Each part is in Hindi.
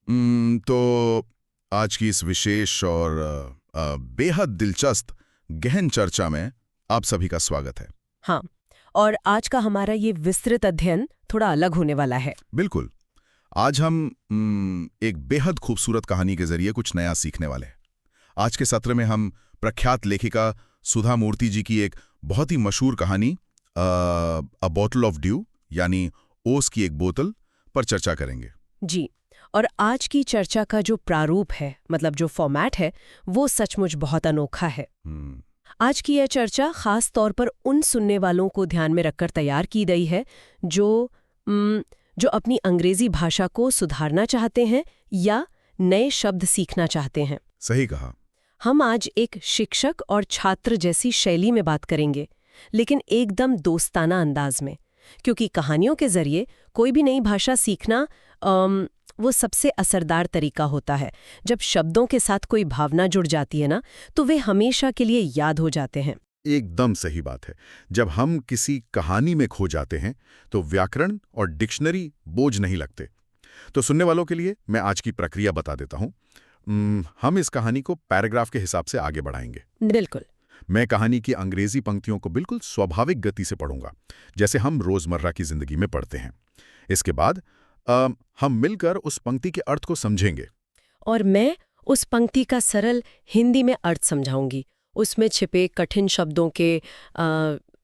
तो आज की इस विशेष और बेहद दिलचस्प गहन चर्चा में आप सभी का स्वागत है। हाँ, और आज का हमारा ये विस्तृत अध्ययन थोड़ा अलग होने वाला है। बिल्कुल। आज हम एक बेहद खूबसूरत कहानी के जरिए कुछ नया सीखने वाले हैं। आज के सत्र में हम प्रख्यात लेखिका सुधा मूर्ति जी की एक बहुत ही मशहूर कहानी अ बॉटल ऑफ ड्यू यानी ओस की एक बोतल पर चर्चा करेंगे। जी, और आज की चर्चा का जो प्रारूप है, मतलब जो फॉर्मेट है, वो सचमुच बहुत अनोखा है। आज की यह चर्चा खास तौर पर उन सुनने वालों को ध्यान में रखकर तैयार की गई है जो अपनी अंग्रेजी भाषा को सुधारना चाहते हैं या नए शब्द सीखना चाहते हैं। सही कहा। हम आज एक शिक्षक और छात्र जैसी शैली में बात करेंगे, लेकिन एकदम दोस्ताना अंदाज में, क्योंकि कहानियों के जरिए कोई भी नई भाषा सीखना वो सबसे असरदार तरीका होता है। जब शब्दों के साथ कोई भावना जुड़ जाती है ना, तो वे हमेशा के लिए याद हो जाते हैं। एकदम सही बात है। जब हम किसी कहानी में खो जाते हैं तो व्याकरण और डिक्शनरी बोझ नहीं लगते। तो सुनने वालों के लिए मैं आज की प्रक्रिया बता देता हूँ। हम इस कहानी को पैराग्राफ के हिसाब से आगे बढ़ाएंगे। बिल्कुल। मैं कहानी की अंग्रेजी पंक्तियों को बिल्कुल स्वाभाविक गति से पढ़ूंगा, जैसे हम रोजमर्रा की जिंदगी में पढ़ते हैं। इसके बाद हम मिलकर उस पंक्ति के अर्थ को समझेंगे। और मैं उस पंक्ति का सरल हिंदी में अर्थ समझाऊंगी। उसमें छिपे कठिन शब्दों के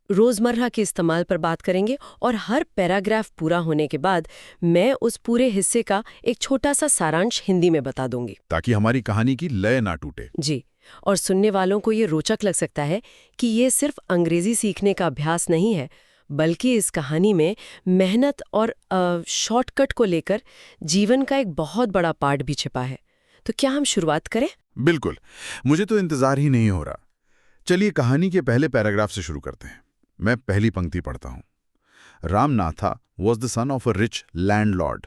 रोजमर्रा के इस्तेमाल पर बात करेंगे, और हर पैराग्राफ पूरा होने के बाद मैं उस पूरे हिस्से का एक छोटा सा सारांश हिंदी में बता दूंगी, ताकि हमारी कहानी की लय ना टूटे। जी, और सुनने वालों को ये रोचक लग सकता है कि ये सिर्फ अंग्रेजी सीखने का अभ्यास नहीं है, बल्कि इस कहानी में मेहनत और शॉर्टकट को लेकर जीवन का एक बहुत बड़ा पार्ट भी छिपा है। तो क्या हम शुरुआत करें? बिल्कुल, मुझे तो इंतजार ही नहीं हो रहा। चलिए कहानी के पहले पैराग्राफ से शुरू करते हैं। मैं पहली पंक्ति पढ़ता हूँ। Ramanatha was the son of a rich landlord.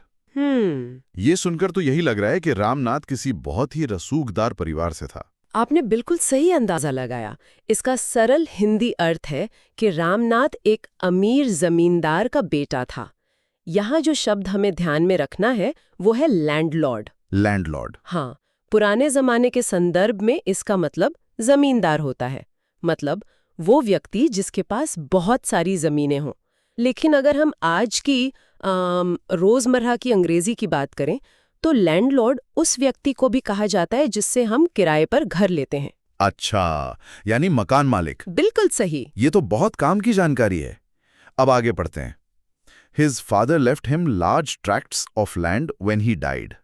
ये सुनकर तो यही लग रहा है कि रामनाथ किसी बहुत ही रसूखदार परिवार से था। आपने बिल्कुल सही अंदाजा लगाया। इसका सरल हिंदी अर्थ है कि रामनाथ एक अमीर जमींदार का बेटा था। यहाँ जो शब्द हमें ध्यान में रखना है वो है लैंडलॉर्ड। लैंडलॉर्ड, हाँ, पुराने जमाने के संदर्भ में इसका मतलब जमींदार होता है, मतलब वो व्यक्ति जिसके पास बहुत सारी जमीनें हों। लेकिन अगर हम आज की रोजमर्रा की अंग्रेजी की बात करें तो लैंडलॉर्ड उस व्यक्ति को भी कहा जाता है जिससे हम किराए पर घर लेते हैं। अच्छा, यानी मकान मालिक। बिल्कुल सही। ये तो बहुत काम की जानकारी है। अब आगे पढ़ते हैं। His father left him large tracts of land when he died.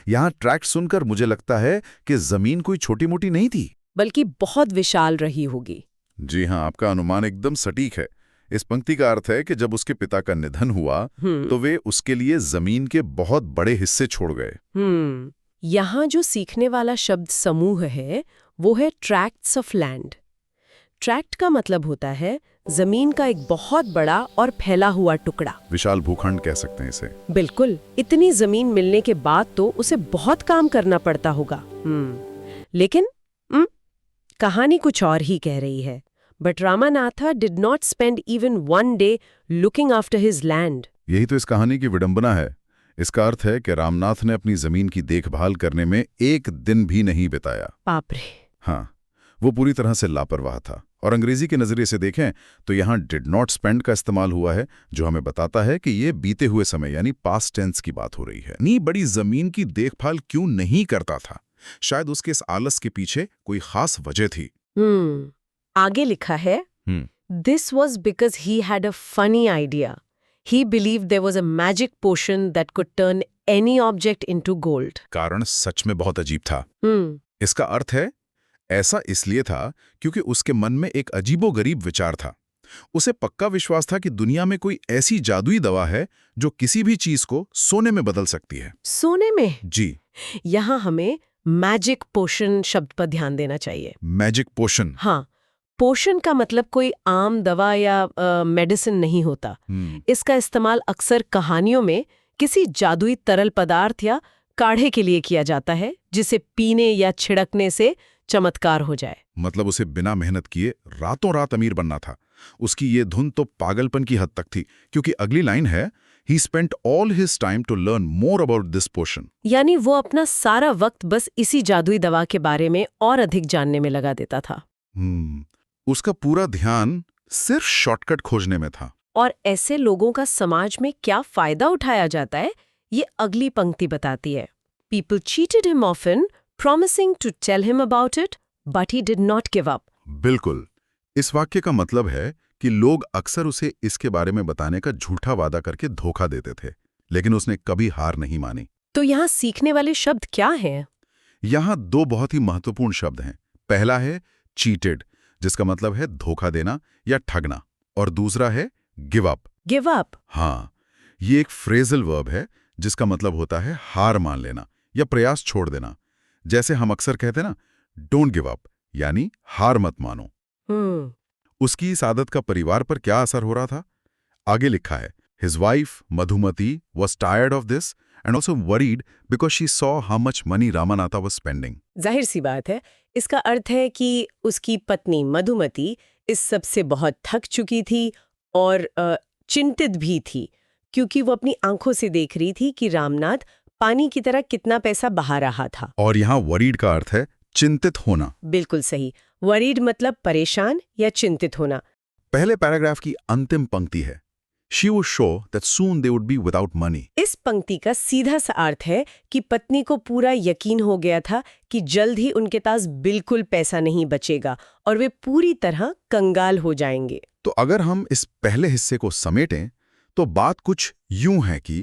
यहाँ ट्रैक्ट सुनकर मुझे लगता है कि जमीन कोई छोटी मोटी नहीं थी, बल्कि बहुत विशाल रही होगी। जी हाँ, आपका अनुमान एकदम सटीक है। इस पंक्ति का अर्थ है कि जब उसके पिता का निधन हुआ तो वे उसके लिए जमीन के बहुत बड़े हिस्से छोड़ गए। यहाँ जो सीखने वाला शब्द समूह है वो है ट्रैक्ट्स ऑफ लैंड। ट्रैक्ट का मतलब होता है जमीन का एक बहुत बड़ा और फैला हुआ टुकड़ा। विशाल भूखंड कह सकते हैं इसे। बिल्कुल। इतनी जमीन मिलने के बाद तो उसे बहुत काम करना पड़ता होगा। लेकिन कहानी कुछ और ही कह रही है। But Ramanatha did not spend even one day looking after his land. यही तो इस कहानी की विडंबना है। इसका अर्थ है कि रामनाथ ने अपनी जमीन की देखभाल करने में एक दिन भी नहीं बिताया। बाप रे। हाँ, वो पूरी तरह से लापरवाह था। और अंग्रेजी के नजरिए से देखें तो यहाँ डिड नॉट स्पेंड का इस्तेमाल हुआ है, जो हमें बताता है कि ये बीते हुए समय यानी पास्ट टेंस की बात हो रही है। नहीं, बड़ी जमीन की देखभाल क्यों नहीं करता था? शायद उसके इस आलस के पीछे कोई खास वजह थी। आगे लिखा है, This was because he had a funny idea. He believed there was a magic potion that could turn any object into gold. कारण सच में बहुत अजीब था। इसका अर्थ है ऐसा इसलिए था क्योंकि उसके मन में एक अजीबोगरीब विचार था। उसे पक्का विश्वास था कि दुनिया में कोई ऐसी जादुई दवा है जो किसी भी चीज को सोने में बदल सकती है। सोने में? जी। यहाँ हमें मैजिक पोशन शब्द पर ध्यान देना चाहिए। Magic potion? हाँ, पोशन का मतलब कोई आम दवा या मेडिसिन नहीं होता। इसका इस्तेमाल अक्सर कहानियों में किसी जादुई तरल पदार्थ या काढ़े के लिए किया जाता है, जिसे पीने या छिड़कने से चमत्कार हो जाए। मतलब उसे बिना मेहनत किए रातों रात अमीर बनना था। उसकी ये धुन तो पागलपन की हद तक थी, क्योंकि अगली लाइन है, He spent all his time to learn more about this potion. यानी वो अपना सारा वक्त बस इसी जादुई दवा के बारे में और अधिक जानने में लगा देता था। उसका पूरा ध्यान सिर्फ शॉर्टकट खोजने में था। और ऐसे लोगों का समाज में क्या फायदा उठाया जाता है, ये अगली पंक्ति बताती है। People cheated him often, promising to tell him about it, but he did not give up. बिल्कुल। इस वाक्य का मतलब है कि लोग अक्सर उसे इसके बारे में बताने का झूठा वादा करके धोखा देते थे, लेकिन उसने कभी हार नहीं मानी। तो यहाँ सीखने वाले शब्द क्या हैं? यहाँ दो बहुत ही महत्वपूर्ण शब्द हैं। पहला है चीटेड, जिसका मतलब है धोखा देना या ठगना, और दूसरा है गिव अप। Give up? हाँ, ये एक फ्रेजल वर्ब है जिसका मतलब होता है हार मान लेना या प्रयास छोड़ देना। जैसे हम अक्सर कहते ना, डोंट गिव अप, यानी हार मत मानो। उसकी इस आदत का परिवार पर क्या असर हो रहा था? आगे लिखा है, His wife, Madhumati, was tired of this and also worried because she saw how much money Ramanatha was spending. जाहिर सी बात है, इसका अर्थ है कि उसकी पत्नी मधुमती इस सब से बहुत थक चुकी थी और चिंतित भी थी, क्योंकि वो अपनी आंखों से देख रही थी कि रामनाथ पानी की तरह कितना पैसा बहा रहा था। और यहाँ worried का अर्थ है चिंतित होना। बिल्कुल सही। वरीड मतलब परेशान या चिंतित होना। पहले पैराग्राफ की अंतिम पंक्ति है, She was sure that soon they would be without money. इस पंक्ति का सीधा सा अर्थ है कि पत्नी को पूरा यकीन हो गया था कि जल्द ही उनके पास बिल्कुल पैसा नहीं बचेगा और वे पूरी तरह कंगाल हो जाएंगे। तो अगर हम इस पहले हिस्से को समेटें तो बात कुछ यूं है कि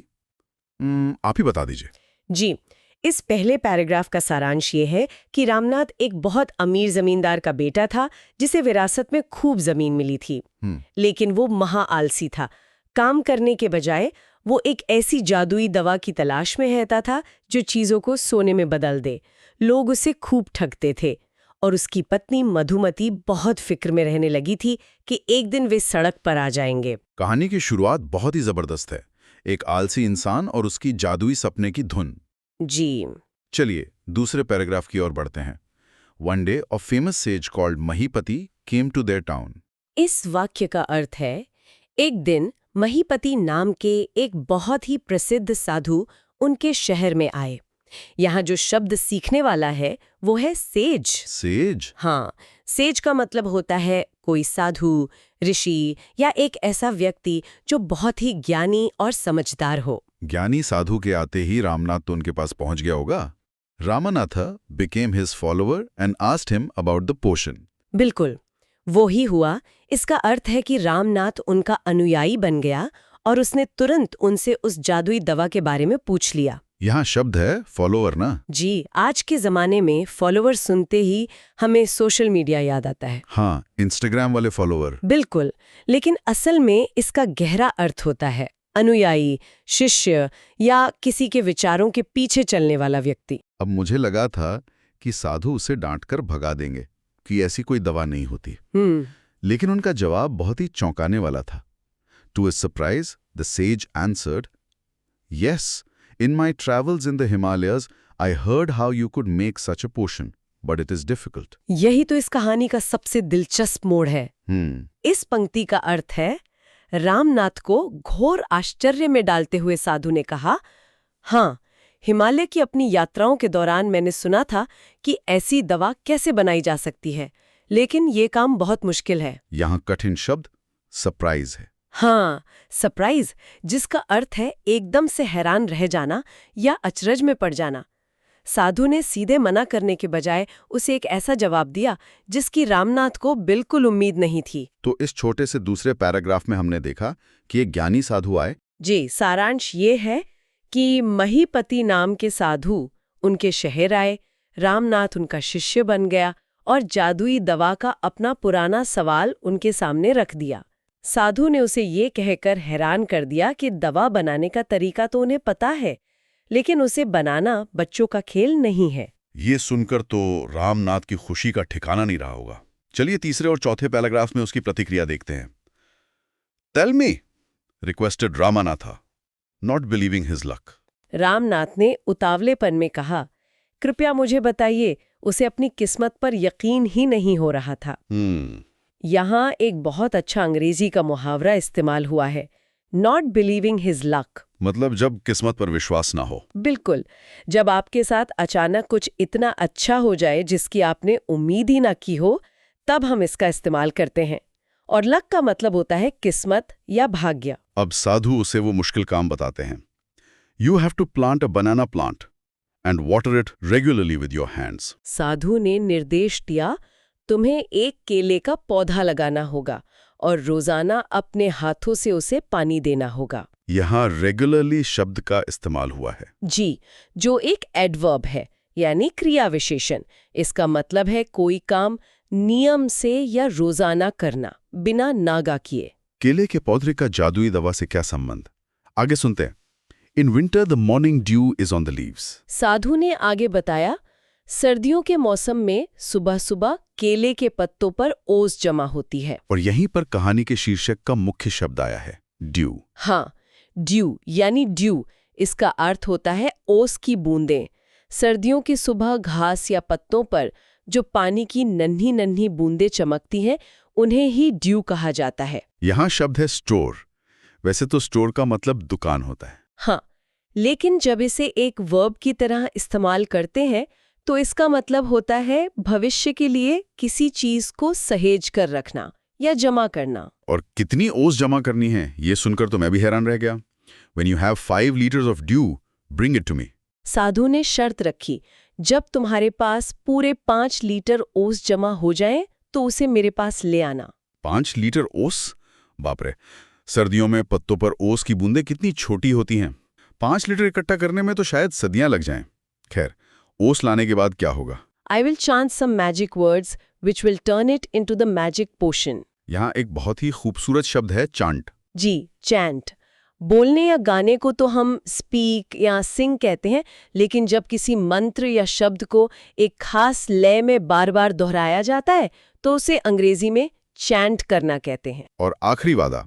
आप ही बता दीजिए। जी, इस पहले पैराग्राफ का सारांश ये है कि रामनाथ एक बहुत अमीर जमींदार का बेटा था जिसे विरासत में खूब जमीन मिली थी, लेकिन वो महाआलसी था। काम करने के बजाय वो एक ऐसी जादुई दवा की तलाश में रहता था जो चीजों को सोने में बदल दे। लोग उसे खूब ठगते थे और उसकी पत्नी मधुमती बहुत फिक्र में रहने लगी थी कि एक दिन वे सड़क पर आ जाएंगे। कहानी की शुरुआत बहुत ही जबरदस्त है, एक आलसी इंसान और उसकी जादुई सपने की धुन। जी, चलिए दूसरे पैराग्राफ की ओर बढ़ते हैं। One day a famous sage called Mahipati came to their town. इस वाक्य का अर्थ है, एक दिन महीपति नाम के एक बहुत ही प्रसिद्ध साधु उनके शहर में आए। यहाँ जो शब्द सीखने वाला है वो है सेज। सेज? हाँ, सेज का मतलब होता है कोई साधु, ऋषि या एक ऐसा व्यक्ति जो बहुत ही ज्ञानी और समझदार हो। ज्ञानी साधु के आते ही रामनाथ तो उनके पास पहुंच गया होगा। Ramanatha became his follower and asked him about the potion. बिल्कुल, वो ही हुआ। इसका अर्थ है कि रामनाथ उनका अनुयायी बन गया और उसने तुरंत उनसे उस जादुई दवा के बारे में पूछ लिया। यहाँ शब्द है फॉलोअर ना? जी, आज के जमाने में फॉलोअर सुनते ही हमें सोशल मीडिया याद आता है। हाँ, इंस्टाग्राम वाले फॉलोअर। बिल्कुल, लेकिन असल में इसका गहरा अर्थ होता है अनुयायी, शिष्य या किसी के विचारों के पीछे चलने वाला व्यक्ति। अब मुझे लगा था कि साधु उसे डांटकर भगा देंगे कि ऐसी कोई दवा नहीं होती, लेकिन उनका जवाब बहुत ही चौंकाने वाला था। To his surprise, the sage answered, "Yes, in my travels in the Himalayas, I heard how you could make such a potion, but it is difficult." यही तो इस कहानी का सबसे दिलचस्प मोड़ है। इस पंक्ति का अर्थ है, रामनाथ को घोर आश्चर्य में डालते हुए साधु ने कहा, हाँ, हिमालय की अपनी यात्राओं के दौरान मैंने सुना था कि ऐसी दवा कैसे बनाई जा सकती है, लेकिन ये काम बहुत मुश्किल है। यहाँ कठिन शब्द सरप्राइज है। हाँ, सरप्राइज, जिसका अर्थ है एकदम से हैरान रह जाना या अचरज में पड़ जाना। साधु ने सीधे मना करने के बजाय उसे एक ऐसा जवाब दिया जिसकी रामनाथ को बिल्कुल उम्मीद नहीं थी। तो इस छोटे से दूसरे पैराग्राफ में हमने देखा कि एक ज्ञानी साधु आए। जी, सारांश ये है कि महीपति नाम के साधु उनके शहर आए, रामनाथ उनका शिष्य बन गया और जादुई दवा का अपना पुराना सवाल उनके सामने रख दिया। साधु ने उसे ये कहकर हैरान कर दिया कि दवा बनाने का तरीका तो उन्हें पता है, लेकिन उसे बनाना बच्चों का खेल नहीं है। ये सुनकर तो रामनाथ की खुशी का ठिकाना नहीं रहा होगा। चलिए तीसरे और चौथे पैराग्राफ में उसकी प्रतिक्रिया देखते हैं। Tell me, requested Ramanatha, not believing his luck. Ramnath ने उतावलेपन में कहा, कृपया मुझे बताइए। उसे अपनी किस्मत पर यकीन ही नहीं हो रहा था। यहाँ एक बहुत अच्छा अंग्रेजी का मुहावरा इस्तेमाल हुआ है नॉट बिलीविंग हिज लक। मतलब जब किस्मत पर विश्वास ना हो। बिल्कुल, जब आपके साथ अचानक कुछ इतना अच्छा हो जाए जिसकी आपने उम्मीद ही ना की हो, तब हम इसका इस्तेमाल करते हैं। और लक का मतलब होता है किस्मत या भाग्य। अब साधु उसे वो मुश्किल काम बताते हैं। You have to plant a banana plant and water it regularly with your hands. साधु ने निर्देश दिया, तुम्हें एक केले का पौधा लगाना होगा और रोजाना अपने हाथों से उसे पानी देना होगा। यहाँ रेगुलरली शब्द का इस्तेमाल हुआ है। जी, जो एक एडवर्ब है, यानी क्रिया विशेषण। इसका मतलब है कोई काम नियम से या रोजाना करना, बिना नागा किए। केले के पौधे का जादुई दवा से क्या संबंध? आगे सुनते हैं। In winter the morning dew is on the leaves. साधु ने आगे बताया, सर्दियों के मौसम में सुबह सुबह केले के पत्तों पर ओस जमा होती है। और यहीं पर कहानी के शीर्षक का मुख्य शब्द आया है, ड्यू। हाँ, ड्यू यानी ड्यू, इसका अर्थ होता है ओस की बूंदें। सर्दियों की सुबह घास या पत्तों पर जो पानी की नन्ही नन्ही बूंदें चमकती हैं, उन्हें ही ड्यू कहा जाता है। यहाँ शब्द है स्टोर। वैसे तो स्टोर का मतलब दुकान होता है। हाँ, लेकिन जब इसे एक वर्ब की तरह इस्तेमाल करते हैं तो इसका मतलब होता है भविष्य के लिए किसी चीज को सहेज कर रखना या जमा करना। और कितनी ओस जमा करनी है, ये सुनकर तो मैं भी हैरान रह गया। When you have 5 liters of dew, bring it to me. साधु ने शर्त रखी, जब तुम्हारे पास पूरे 5 लीटर ओस जमा हो जाए तो उसे मेरे पास ले आना। 5 लीटर ओस? बाप रे! सर्दियों में पत्तों पर ओस की बूंदें कितनी छोटी होती हैं। 5 लीटर इकट्ठा करने में तो शायद सदियां लग जाएं। खैर, ओस लाने के बाद क्या होगा? I will chant some magic words which will turn it into the magic potion. यहाँ एक बहुत ही खूबसूरत शब्द है, चांट। जी, चैंट। बोलने या गाने को तो हम स्पीक या सिंग कहते हैं, लेकिन जब किसी मंत्र या शब्द को एक खास लय में बार बार दोहराया जाता है तो उसे अंग्रेजी में चैंट करना कहते हैं। और आखिरी वादा,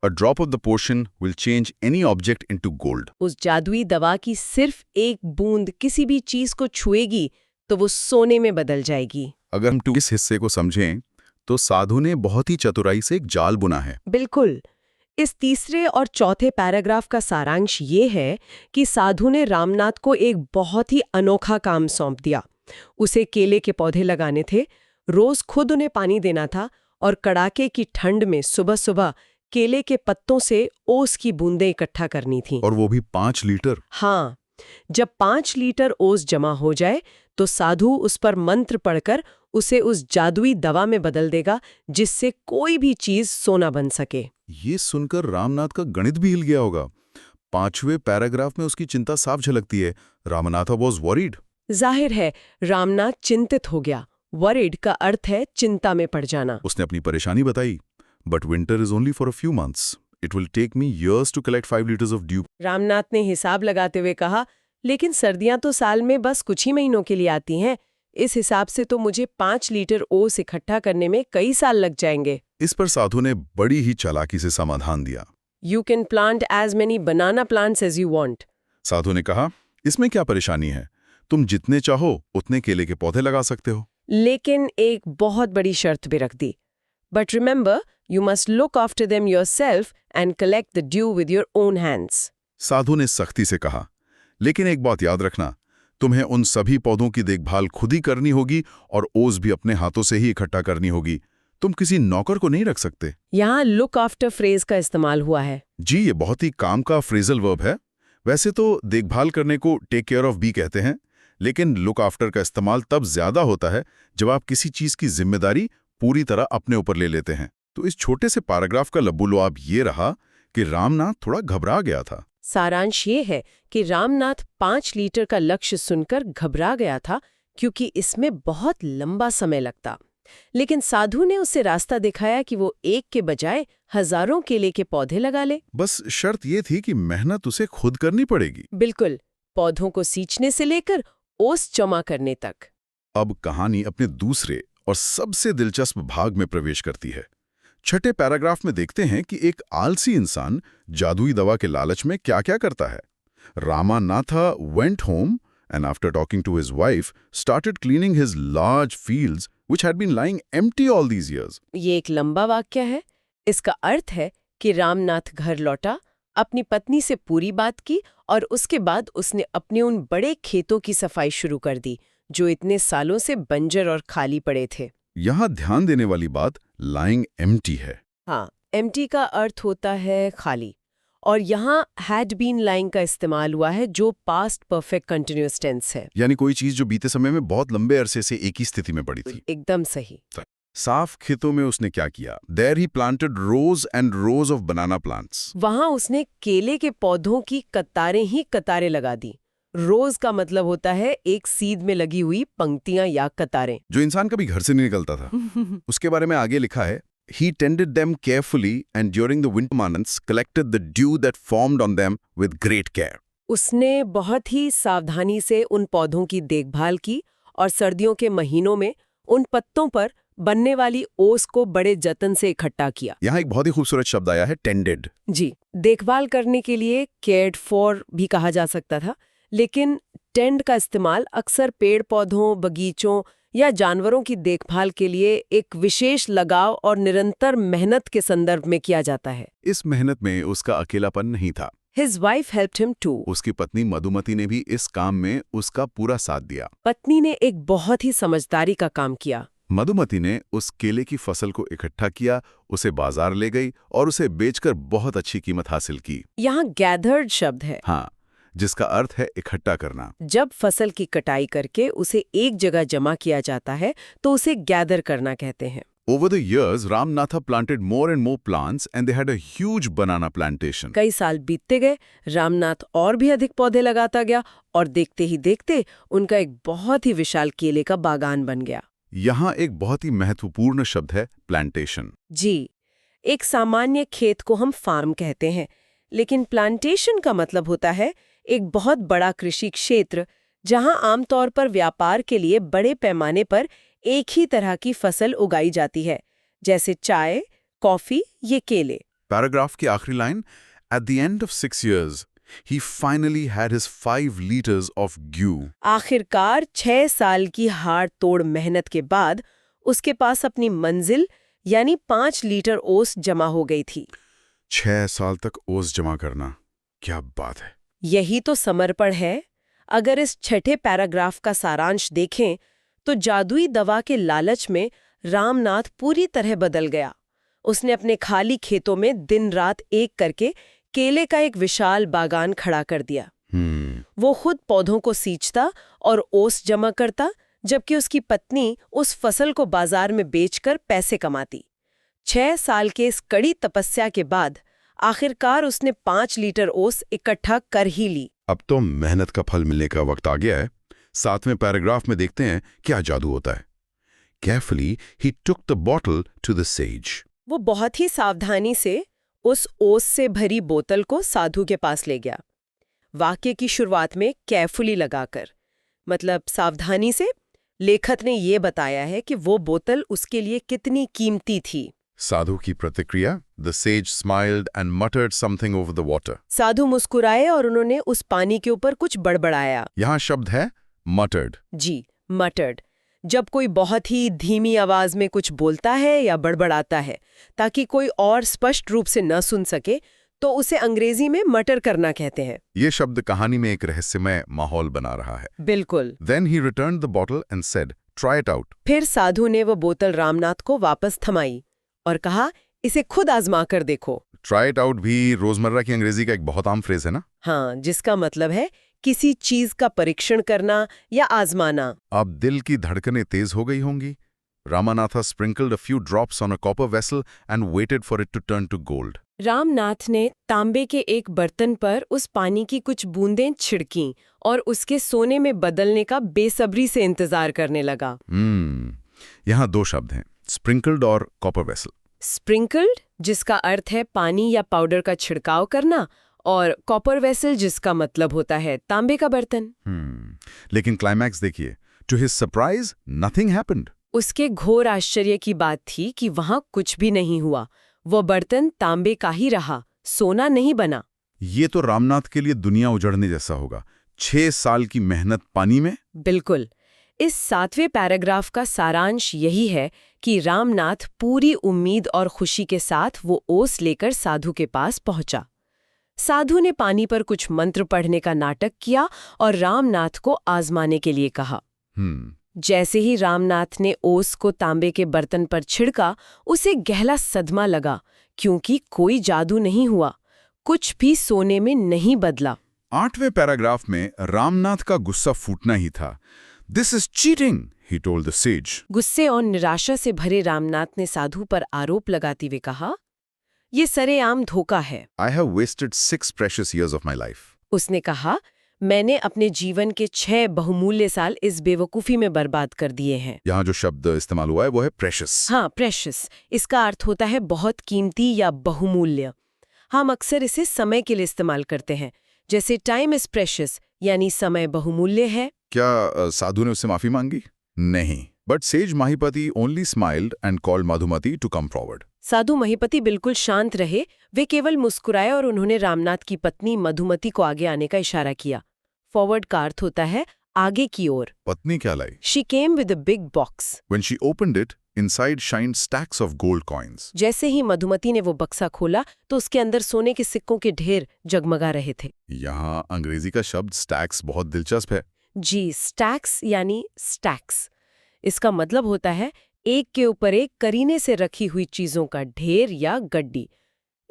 A drop of the potion will change any object into gold. उस जादुई दवा की सिर्फ एक बूंद किसी भी चीज को छुएगी तो वो सोने में बदल जाएगी। अगर हम इस हिस्से को समझें तो साधु ने बहुत ही चतुराई से एक जाल बुना है। बिल्कुल। इस तीसरे और चौथे पैराग्राफ का सारांश ये है कि साधु ने रामनाथ को एक बहुत ही अनोखा काम सौंप दिया। उसे केले के पौधे लगाने थे, रोज खुद उन्हें पानी देना था और कड़ाके की ठंड में सुबह सुबह केले के पत्तों से ओस की बूंदें इकट्ठा करनी थी। और वो भी 5 लीटर। हाँ, जब 5 लीटर ओस जमा हो जाए तो साधु उस पर मंत्र पढ़कर उसे उस जादुई दवा में बदल देगा जिससे कोई भी चीज सोना बन सके। ये सुनकर रामनाथ का गणित भी हिल गया होगा। 5वें पैराग्राफ में उसकी चिंता साफ झलकती है। Ramnath was worried. जाहिर है, रामनाथ चिंतित हो गया। वरीड का अर्थ है चिंता में पड़ जाना। उसने अपनी परेशानी बताई। But winter is only for a few months. It will take me years to collect 5 liters of dew. Ramnath ने हिसाब लगाते हुए कहा, लेकिन सर्दियां तो साल में बस कुछ ही महीनों के लिए आती हैं। इस हिसाब से तो मुझे 5 लीटर ओस इकट्ठा करने में कई साल लग जाएंगे। इस पर साधु ने बड़ी ही चालाकी से समाधान दिया। You can plant as many banana plants as you want. साधु ने कहा, इसमें क्या परेशानी है? तुम जितने चाहो उतने केले के पौधे लगा सकते हो। लेकिन एक बहुत बड़ी शर्त भी रख दी। But remember, you must look after them yourself and collect the dew with your own hands. साधु ने सख्ती से कहा, लेकिन एक बात याद रखना, तुम्हें उन सभी पौधों की देखभाल खुद ही करनी होगी और ओस भी अपने हाथों से ही इकट्ठा करनी होगी। तुम किसी नौकर को नहीं रख सकते। यहाँ लुक आफ्टर फ्रेज का इस्तेमाल हुआ है। जी, ये बहुत ही काम का फ्रेजल वर्ब है। वैसे तो देखभाल करने को टेक केयर ऑफ भी कहते हैं, लेकिन लुक आफ्टर का इस्तेमाल तब ज्यादा होता है जब आप किसी चीज की जिम्मेदारी पूरी तरह अपने ऊपर ले लेते हैं। तो इस छोटे से पैराग्राफ का लबुलुआब ये रहा कि रामनाथ थोड़ा घबरा गया था। सारांश ये है कि रामनाथ 5 लीटर का लक्ष्य सुनकर घबरा गया था क्योंकि इसमें बहुत लंबा समय लगता। लेकिन साधु ने उसे रास्ता दिखाया कि वो एक के बजाय हजारों केले के पौधे लगा ले। बस शर्त ये थी कि मेहनत उसे खुद करनी पड़ेगी। बिल्कुल, पौधों को सींचने से लेकर ओस जमा करने तक। अब कहानी अपने दूसरे और सबसे दिलचस्प भाग में प्रवेश करती है। छठे पैराग्राफ में देखते हैं कि एक आलसी इंसान जादुई दवा के लालच में क्या-क्या करता है। Ramanatha went home and after talking to his wife started cleaning his large fields which had been lying empty all these years. ये एक लंबा वाक्य है। इसका अर्थ है कि रामनाथ घर लौटा, अपनी पत्नी से पूरी बात की और उसके बाद उसने अपने उन बड़े खेतों की सफाई शुरू कर दी जो इतने सालों से बंजर और खाली पड़े थे। यहाँ ध्यान देने वाली बात लाइंग एम्प्टी है। हाँ, एम्प्टी का अर्थ होता है खाली, और यहाँ हैड बीन लाइंग का इस्तेमाल हुआ है जो पास्ट परफेक्ट कंटिन्यूअस टेंस है। यानी कोई चीज जो बीते समय में बहुत लंबे अरसे से एक ही स्थिति में पड़ी थी। एकदम सही। साफ खेतों में उसने क्या किया? There he planted rose and rows of banana plants. वहां उसने केले के पौधों की कतारें ही कतारें लगा दी। रोज का मतलब होता है एक सीध में लगी हुई पंक्तियां या कतारें, जो इंसान कभी घर से नहीं निकलता था। उसके बारे में आगे लिखा है, He tended them carefully and during the winter months collected the dew that formed on them with great care. उसने बहुत ही सावधानी से उन पौधों की देखभाल की और सर्दियों के महीनों में उन पत्तों पर बनने वाली ओस को बड़े जतन से इकट्ठा किया। यहाँ एक बहुत ही खूबसूरत शब्द आया है, tended। जी, देखभाल करने के लिए cared for भी कहा जा सकता था, लेकिन टेंड का इस्तेमाल अक्सर पेड़ पौधों, बगीचों या जानवरों की देखभाल के लिए एक विशेष लगाव और निरंतर मेहनत के संदर्भ में किया जाता है। इस मेहनत में उसका अकेलापन नहीं था। His wife helped him too. उसकी पत्नी मधुमती ने भी इस काम में उसका पूरा साथ दिया। पत्नी ने एक बहुत ही समझदारी का काम किया। मधुमती ने उस केले की फसल को इकट्ठा किया, उसे बाजार ले गई और उसे बेचकर बहुत अच्छी कीमत हासिल की। यहाँ gathered शब्द है। हाँ, जिसका अर्थ है इकट्ठा करना। जब फसल की कटाई करके उसे एक जगह जमा किया जाता है तो उसे गैदर करना कहते हैं। Over the years, Ramnatha planted more and more plants and they had a huge banana plantation. कई साल बीतते गए, रामनाथ और भी अधिक पौधे लगाता गया और देखते ही देखते उनका एक बहुत ही विशाल केले का बागान बन गया। यहाँ एक बहुत ही महत्वपूर्ण शब्द है, प्लांटेशन। जी, एक सामान्य खेत को हम फार्म कहते हैं, लेकिन प्लांटेशन का मतलब होता है एक बहुत बड़ा कृषि क्षेत्र जहां आमतौर पर व्यापार के लिए बड़े पैमाने पर एक ही तरह की फसल उगाई जाती है, जैसे चाय, कॉफी, ये केले। पैराग्राफ की आखिरी line, At the end of 6 years, he finally had his 5 liters of dew. आखिरकार 6 साल की हाड़ तोड़ मेहनत के बाद उसके पास अपनी मंजिल यानी 5 लीटर ओस जमा हो गई थी। 6 साल तक ओस जमा करना, क्या बात है। यही तो समर्पण है। अगर इस छठे पैराग्राफ का सारांश देखें तो जादुई दवा के लालच में रामनाथ पूरी तरह बदल गया। उसने अपने खाली खेतों में दिन रात एक करके केले का एक विशाल बागान खड़ा कर दिया। वो खुद पौधों को सींचता और ओस जमा करता, जबकि उसकी पत्नी उस फसल को बाजार में बेचकर पैसे कमाती। 6 साल के इस कड़ी तपस्या के बाद आखिरकार उसने 5 लीटर ओस इकट्ठा कर ही ली। अब तो मेहनत का फल मिलने का वक्त आ गया है। 7वें पैराग्राफ में देखते हैं क्या जादू होता है। Carefully, he took the bottle to the sage. वो बहुत ही सावधानी से उस ओस से भरी बोतल को साधु के पास ले गया। वाक्य की शुरुआत में केयरफुली लगाकर, मतलब सावधानी से, लेखक ने ये बताया है कि वो बोतल उसके लिए कितनी कीमती थी। साधु की प्रतिक्रिया, The sage smiled and muttered something over the water. साधु मुस्कुराए और उन्होंने उस पानी के ऊपर कुछ बड़बड़ाया। यहाँ शब्द है muttered. जी, मटर्ड। जब कोई बहुत ही धीमी आवाज में कुछ बोलता है या बड़बड़ाता है ताकि कोई और स्पष्ट रूप से न सुन सके, तो उसे अंग्रेजी में मटर करना कहते हैं। ये शब्द कहानी में एक रहस्यमय माहौल बना रहा है। बिल्कुल। Then he returned the bottle and said, "Try it out." फिर साधु ने वो बोतल रामनाथ को वापस थमाई और कहा, इसे खुद आजमा कर देखो। Try it out भी रोजमर्रा की अंग्रेजी का एक बहुत आम फ्रेज है ना? हाँ, जिसका मतलब है किसी चीज का परीक्षण करना या आजमाना। अब दिल की धड़कनें तेज हो गई होंगी। Ramanatha sprinkled a few drops on a copper vessel and waited for it to turn to gold. Ramnath ने तांबे के एक बर्तन पर उस पानी की कुछ बूंदें छिड़कीं और उसके सोने में बदलने का बेसब्री से इंतजार करने लगा। यहाँ 2 शब्द हैं, sprinkled और copper vessel. स्प्रिंकल्ड, जिसका अर्थ है पानी या पाउडर का छिड़काव करना, और कॉपर वेसल, जिसका मतलब होता है तांबे का बर्तन। लेकिन क्लाइमैक्स देखिए, to his surprise, nothing happened. उसके घोर आश्चर्य की बात थी कि वहां कुछ भी नहीं हुआ। वो बर्तन तांबे का ही रहा, सोना नहीं बना। ये तो रामनाथ के लिए दुनिया उजड़ने जैसा होगा। 6 साल की मेहनत पानी में। बिल्कुल। इस 7वें पैराग्राफ का सारांश यही है कि रामनाथ पूरी उम्मीद और खुशी के साथ वो ओस लेकर साधु के पास पहुंचा। साधु ने पानी पर कुछ मंत्र पढ़ने का नाटक किया और रामनाथ को आजमाने के लिए कहा। जैसे ही रामनाथ ने ओस को तांबे के बर्तन पर छिड़का, उसे गहरा सदमा लगा, क्योंकि कोई जादू नहीं हुआ, कुछ भी सोने में नहीं बदला। 8वें पैराग्राफ में रामनाथ का गुस्सा फूटना ही था। This is cheating, he told the sage. गुस्से और निराशा से भरे रामनाथ ने साधु पर आरोप लगाते हुए कहा, ये सरेआम धोखा है। I have wasted 6 precious years of my life. उसने कहा, मैंने अपने जीवन के 6 बहुमूल्य साल इस बेवकूफ़ी में बर्बाद कर दिए हैं। यहाँ जो शब्द इस्तेमाल हुआ है वो है प्रेशियस। हाँ, प्रेशियस। इसका अर्थ होता है बहुत कीमती या बहुमूल्य। हम अक्सर इसे समय के लिए इस्तेमाल करते हैं, जैसे टाइम इज प्रेशियस, यानी समय बहुमूल्य है। क्या साधु ने उससे माफी मांगी? नहीं। But sage Mahipati only smiled and called Madhumati to come forward. साधु महिपति बिल्कुल शांत रहे, वे केवल मुस्कुराए और उन्होंने रामनाथ की पत्नी मधुमती को आगे आने का इशारा किया। फॉरवर्ड का अर्थ होता है आगे की ओर। पत्नी क्या लाई? She came with a big box. When she opened it, inside shined stacks of gold coins. जैसे ही मधुमती ने वो बक्सा खोला तो उसके अंदर सोने के सिक्कों के ढेर जगमगा रहे थे। यहाँ अंग्रेजी का शब्द स्टैक्स बहुत दिलचस्प है। जी, स्टैक्स यानी स्टैक्स। इसका मतलब होता है एक के ऊपर एक करीने से रखी हुई चीजों का ढेर या गड्डी।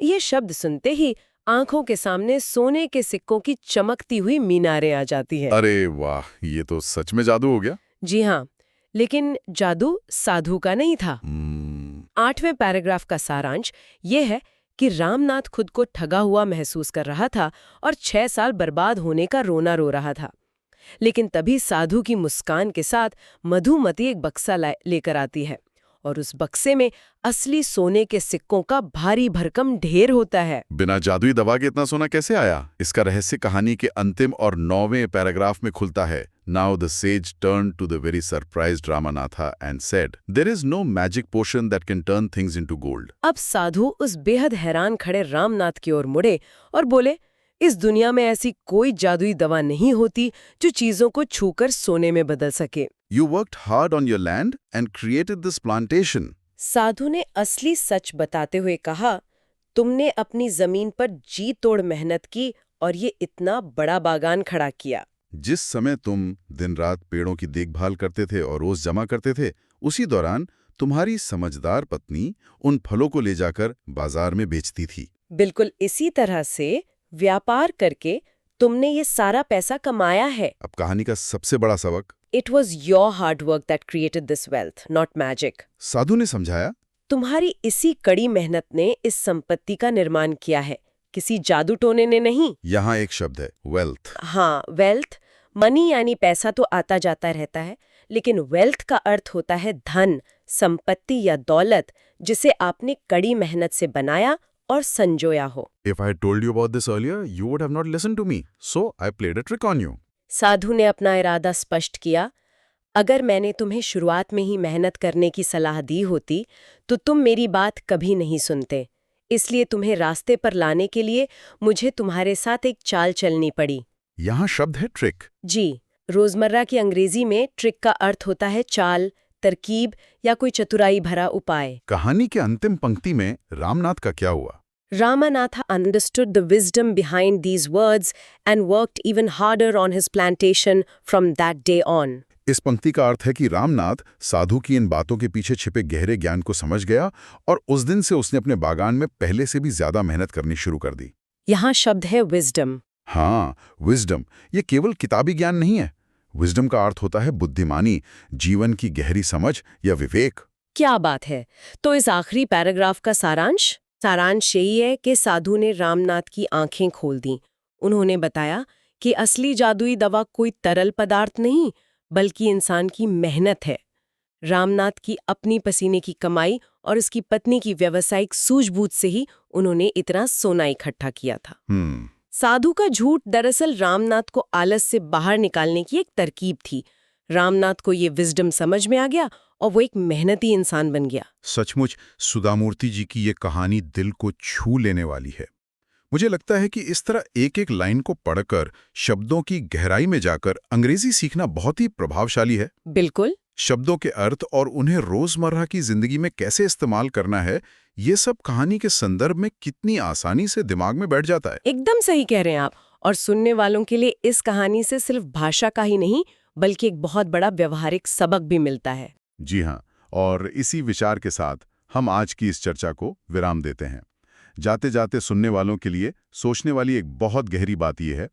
ये शब्द सुनते ही आंखों के सामने सोने के सिक्कों की चमकती हुई मीनारें आ जाती हैं। अरे वाह, ये तो सच में जादू हो गया। जी हाँ, लेकिन जादू साधु का नहीं था। 8वें पैराग्राफ का सारांश ये है कि रामनाथ खुद को ठगा हुआ महसूस कर रहा था और 6 साल बर्बाद होने का रोना रो रहा था। लेकिन तभी साधु की मुस्कान के साथ मधुमती एक बक्सा लेकर आती है और उस बक्से में असली सोने के सिक्कों का भारी भरकम ढेर होता है। बिना जादुई दवा के इतना सोना कैसे आया? इसका रहस्य कहानी के अंतिम और 9वें पैराग्राफ में खुलता है। Now the sage turned to the very surprised Ramanatha and said, "There is no magic potion that can turn things into gold." अब साधु उस बेहद हैरान खड़े रामनाथ की ओर मुड़े और बोले, इस दुनिया में ऐसी कोई जादुई दवा नहीं होती जो चीजों को छूकर सोने में बदल सके। You worked hard on your land and created this plantation. साधु ने असली सच बताते हुए कहा, तुमने अपनी जमीन पर जी तोड़ मेहनत की और ये इतना बड़ा बागान खड़ा किया। जिस समय तुम दिन रात पेड़ों की देखभाल करते थे और ओस जमा करते थे, उसी दौरान तुम्हारी समझदार पत्नी उन फलों को ले जाकर बाजार में बेचती थी। बिल्कुल इसी तरह से व्यापार करके तुमने ये सारा पैसा कमाया है। अब कहानी का सबसे बड़ा सबक, It was your hard work that created this wealth, not magic. साधु ने समझाया, तुम्हारी इसी कड़ी मेहनत ने इस संपत्ति का निर्माण किया है, किसी जादू टोने ने नहीं। यहाँ एक शब्द है, वेल्थ। हाँ, वेल्थ, मनी यानी पैसा तो आता जाता रहता है, लेकिन वेल्थ का अर्थ होता है धन, संपत्ति या दौलत, जिसे आपने कड़ी मेहनत से बनाया और संजोया हो। If I had told you about this earlier, you would have not listened to me. So I played a trick on you. साधु ने अपना इरादा स्पष्ट किया, अगर मैंने तुम्हें शुरुआत में ही मेहनत करने की सलाह दी होती तो तुम मेरी बात कभी नहीं सुनते। इसलिए तुम्हें रास्ते पर लाने के लिए मुझे तुम्हारे साथ एक चाल चलनी पड़ी। यहाँ शब्द है ट्रिक। जी, रोजमर्रा की अंग्रेजी में ट्रिक का अर्थ होता है चाल, तरकीब या कोई चतुराई भरा उपाय। कहानी के अंतिम पंक्ति में रामनाथ का क्या हुआ? Ramanatha understood the wisdom behind these words and worked even harder on his plantation from that day on. इस पंक्ति का अर्थ है कि रामनाथ साधु की इन बातों के पीछे छिपे गहरे ज्ञान को समझ गया और उस दिन से उसने अपने बागान में पहले से भी ज्यादा मेहनत करनी शुरू कर दी। यहाँ शब्द है विजडम। हाँ, विजडम, ये केवल किताबी ज्ञान नहीं है। विजडम का अर्थ होता है बुद्धिमानी, जीवन की गहरी समझ या विवेक। क्या बात है। तो इस आखिरी पैराग्राफ का सारांश यही है कि साधु ने रामनाथ की आंखें खोल दी। उन्होंने बताया कि असली जादुई दवा कोई तरल पदार्थ नहीं, बल्कि इंसान की मेहनत है। रामनाथ की अपनी पसीने की कमाई और उसकी पत्नी की व्यावसायिक सूझबूझ से ही उन्होंने इतना सोना इकट्ठा किया था। साधु का झूठ दरअसल रामनाथ को आलस से बाहर निकालने की एक तरकीब थी। रामनाथ को ये विजडम समझ में आ गया और वो एक मेहनती इंसान बन गया। सचमुच सुधामूर्ति जी की ये कहानी दिल को छू लेने वाली है। मुझे लगता है कि इस तरह एक एक लाइन को पढ़कर शब्दों की गहराई में जाकर अंग्रेजी सीखना बहुत ही प्रभावशाली है। बिल्कुल। शब्दों के अर्थ और उन्हें रोजमर्रा की जिंदगी में कैसे इस्तेमाल करना है, ये सब कहानी के संदर्भ में कितनी आसानी से दिमाग में बैठ जाता है। एकदम सही कह रहे हैं आप। और सुनने वालों के लिए इस कहानी से सिर्फ भाषा का ही नहीं बल्कि एक बहुत बड़ा व्यवहारिक सबक भी मिलता है। जी हाँ, और इसी विचार के साथ हम आज की इस चर्चा को विराम देते हैं। जाते जाते सुनने वालों के लिए सोचने वाली एक बहुत गहरी बात यह है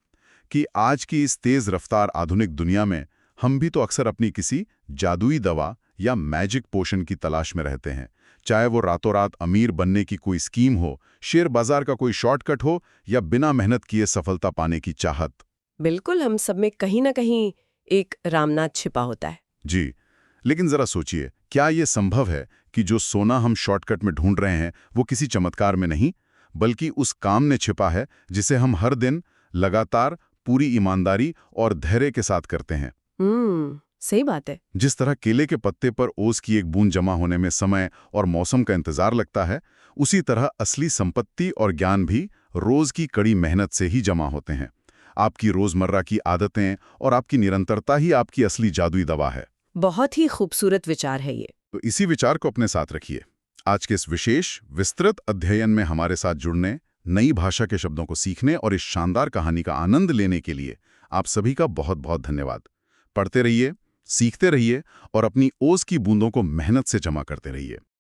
कि आज की इस तेज रफ्तार आधुनिक दुनिया में हम भी तो अक्सर अपनी किसी जादुई दवा या मैजिक पोशन की तलाश में रहते हैं। चाहे वो रातों रात अमीर बनने की कोई स्कीम हो, शेयर बाजार का कोई शॉर्टकट हो या बिना मेहनत किए सफलता पाने की चाहत। बिल्कुल, हम सब में कहीं ना कहीं एक रामनाथ छिपा होता है। जी, लेकिन जरा सोचिए, क्या ये संभव है कि जो सोना हम शॉर्टकट में ढूंढ रहे हैं वो किसी चमत्कार में नहीं, बल्कि उस काम में छिपा है जिसे हम हर दिन लगातार पूरी ईमानदारी और धैर्य के साथ करते हैं। सही बात है। जिस तरह केले के पत्ते पर ओस की एक बूंद जमा होने में समय और मौसम का इंतजार लगता है, उसी तरह असली संपत्ति और ज्ञान भी रोज की कड़ी मेहनत से ही जमा होते हैं। आपकी रोजमर्रा की आदतें और आपकी निरंतरता ही आपकी असली जादुई दवा है। बहुत ही खूबसूरत विचार है ये। तो इसी विचार को अपने साथ रखिए। आज के इस विशेष विस्तृत अध्ययन में हमारे साथ जुड़ने, नई भाषा के शब्दों को सीखने और इस शानदार कहानी का आनंद लेने के लिए आप सभी का बहुत बहुत धन्यवाद। पढ़ते रहिए, सीखते रहिए और अपनी ओस की बूंदों को मेहनत से जमा करते रहिए।